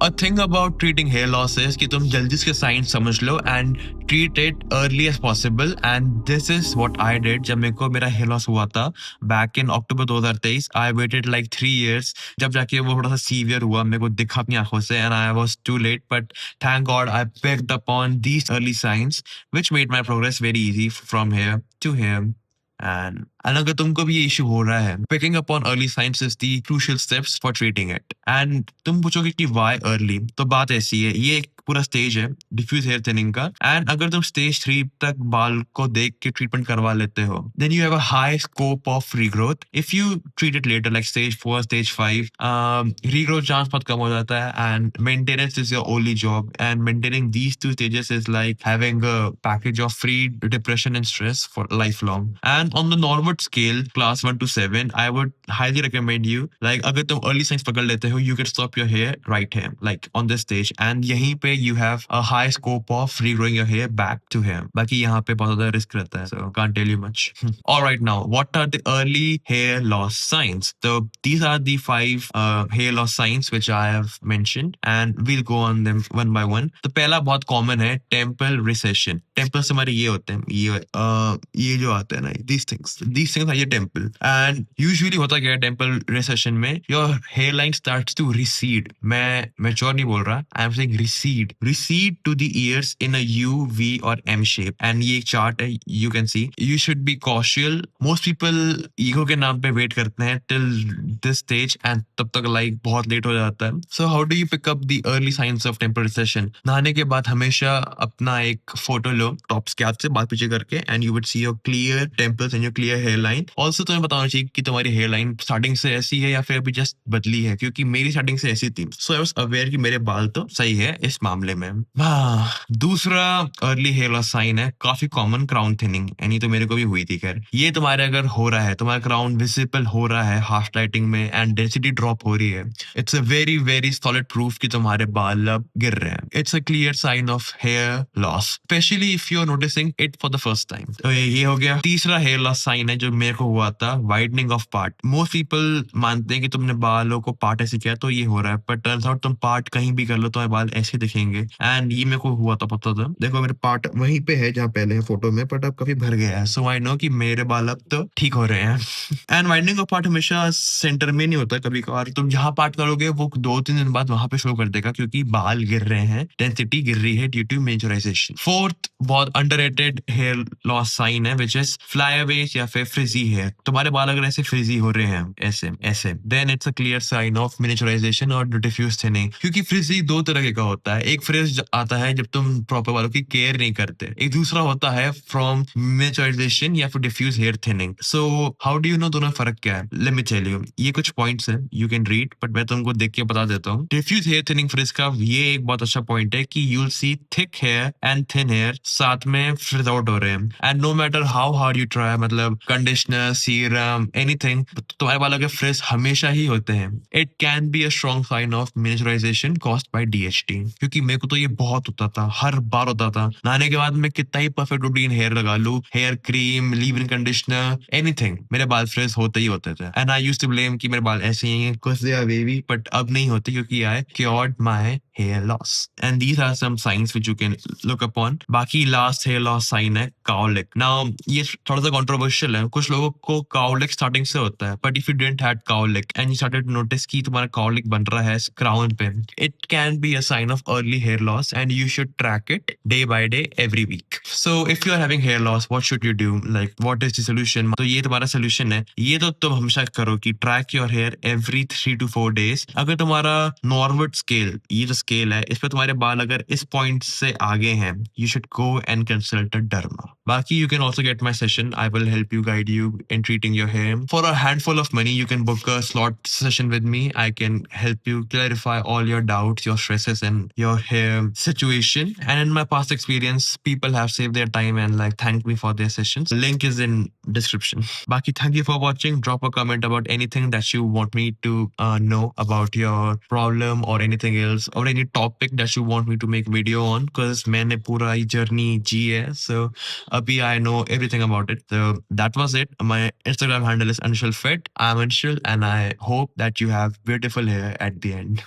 A thing about treating hair loss is कि तुम जल्दी से साइन समझ लो and treat it early as possible, and this is what I did जब मेरे को मेरा hair loss हुआ था back in October 2023. I waited like 3 years जब जाके वो थोड़ा सा severe हुआ, मेरे को दिखा अपनी आंखों से, and I was too late, but thank God I picked up on these early signs which made my progress very easy from here to here. And अगर तुमको भी ये इशू हो रहा है, picking up on early signs is the crucial steps for treating it. And तुम पूछोगे कि why early? तो बात ऐसी है, ये एक पूरा स्टेज है डिफ्यूज हेयर थिनिंग का, एंड अगर तुम स्टेज 3 तक बाल को देख के ट्रीटमेंट करवा लेते हो, then you have a high scope of regrowth. If you treat it later like stage 4, stage 5, regrowth chance बहुत कम हो जाता है, and maintenance is your only job, and maintaining these two stages is like having a package of free depression and stress for lifelong. And on the Norwood scale, class 1 to 7, I would highly recommend you, like अगर तुम early signs पकड़ लेते हो, you can stop your hair right here, like on this stage, and यहीं पे you have a high scope of regrowing your hair back to here. बाकी यहाँ पे बहुत ज़्यादा risk रहता है, so can't tell you much. All right, now what are the early hair loss signs? So these are the 5 hair loss signs which I have mentioned, and we'll go on them one by one. तो पहला बहुत common है temple recession. Temples हमारे ये होते हैं, ये जो आते हैं ना, these things are your temple. And usually होता क्या है temple recession में, your hairline starts to recede. मैं mature नहीं बोल रहा, I am saying recede to the ears in a U, V or M shape. And ये एक chart है, you can see. You should be cautious. Most people ego के नाम पे wait करते हैं till this stage, and तब तक like बहुत late हो जाता है. So how do you pick up the early signs of temple recession? नहाने के बाद हमेशा अपना एक फोटो लो टॉप स्कैल्प से बात पीछे करके, and you would see your clear temples and your clear hairline. Also तुम्हें बताना चाहिए कि तुम्हारी हेयर लाइन स्टार्टिंग से ऐसी है या फिर अभी जस्ट बदली है, क्योंकि मेरी स्टार्टिंग से ऐसी थी. सो आई वाज अवेयर कि मेरे बाल तो सही है इस मामले में. दूसरा अर्ली हेयर लॉस साइन है काफी कॉमन, क्राउन थिनिंग. एंड ये तो मेरे को भी हुई थी. खैर ये तुम्हारे अगर हो रहा है, तुम्हारा क्राउन विजिबल हो रहा है हाफ लाइटिंग में एंड डेंसिटी ड्रॉप हो रही है, it's a very very solid proof कि तुम्हारे बाल अब गिर रहे हैं. It's a clear sign of hair loss, especially if you are noticing it for the first time. तो ये हो गया. तीसरा हेयर लॉस साइन है जो मेरे को हुआ था, widening of part. Most people मानते हैं कि तुमने बालों को पार्ट ऐसे किया तो ये हो रहा है, बट टर्न्स आउट तुम पार्ट कहीं भी कर लो तुम्हारे बाल ऐसे दिखेंगे. एंड ये मेरे को हुआ था, पता था. देखो मेरे पार्ट वहीं पे है जहाँ पहले है फोटो में, बट अब काफी भर गया है. सो आई नो कि मेरे बाल अब तो ठीक हो रहे हैं. एंड वाइडनिंग ऑफ पार्ट हमेशा सेंटर में नहीं होता, कभी कभार तुम जहाँ पार्ट करोगे वो 2-3 दिन बाद वहां पे शो कर देगा, क्योंकि बाल गिर रहे हैं, डेंसिटी गिर रही है ड्यू टू मेजराइजेशन. फोर्थ बहुत अंडररेटेड हेयर लॉस साइन है विच इज फ्लाईअवेज या फिर फ्रिजी हेयर. तुम्हारे बाल अगर ऐसे फ्रिजी हो रहे हैं ऐसे ऐसे, then it's a clear sign of miniaturisation और डिफ्यूज थिनिंग. क्योंकि फ्रिजी दो तरह का होता है. एक फ्रिज आता है जब तुम प्रॉपर बालों की केयर नहीं करते, एक दूसरा होता है फ्रॉम मिनिचराइजेशन या फिर diffuse hair thinning. So how do you know दोनों फर्क क्या है? Let me tell you. ये कुछ पॉइंट्स है, यू कैन रीड, बट मैं तुमको देख के बता देता हूँ. डिफ्यूज हेयर थिनिंग फ्रिज का ये एक बहुत अच्छा पॉइंट है कि you will see thick hair and thin hair साथ में फ्रिज आउट हो रहे हैं, and no matter how hard you try, मतलब कंडीशनर, सीरम, एनीथिंग, तुम्हारे बालों के फ्रिज हमेशा ही होते हैं. It can be a strong sign of miniaturisation caused by DHT. क्योंकि मेरे को तो ये बहुत होता था, हर बार होता था. नहाने के बाद मैं कितना ही परफेक्ट रूटीन हेयर लगा लूं, hair cream, leave in conditioner, anything, मेरे बाल फ्रिज होते ही होते थे. And I used to blame कि मेरे बाल ऐसे ही हैं कुछ दे बेबी, बट अब नहीं होते क्योंकि I cured my hair loss. And these are some signs which you can look upon. बाकी last hair loss sign है cowlick. Now ये थोड़ा सा controversial है. कुछ लोगों को cowlick starting से होता है, but if you didn't had cowlick and you started to notice कि तुम्हारा cowlick बन रहा है crown पे, it can be a sign of early hair loss and you should track it day by day every week. So if you are having hair loss, what should you do? Like what is the solution? तो ये तुम्हारा solution है. ये तो तुम हमेशा करो कि track your hair every 3 to 4 days. अगर तुम्हारा Norwood scale, ये जो स्केल है, इस पे तुम्हारे बाल अगर इस पॉइंट से आगे हैं, you should go and consult a derma. बाकी you can also get my session. I will help you, guide you in treating your hair. For a handful of money you can book a slot session with me. I can help you clarify all your doubts, your stresses and your hair situation. And in my past experience people have saved their time and like thank me for their sessions. Link is in description. Baki, thank you for watching. Drop a comment about anything that you want me to know about your problem or anything else, or any topic that you want me to make video on, because मैंने पूरा ये journey जी है. So अभी I know everything about it. So that was it. My Instagram handle is Anshul Fit. I'm Anshul and I hope that you have beautiful hair at the end.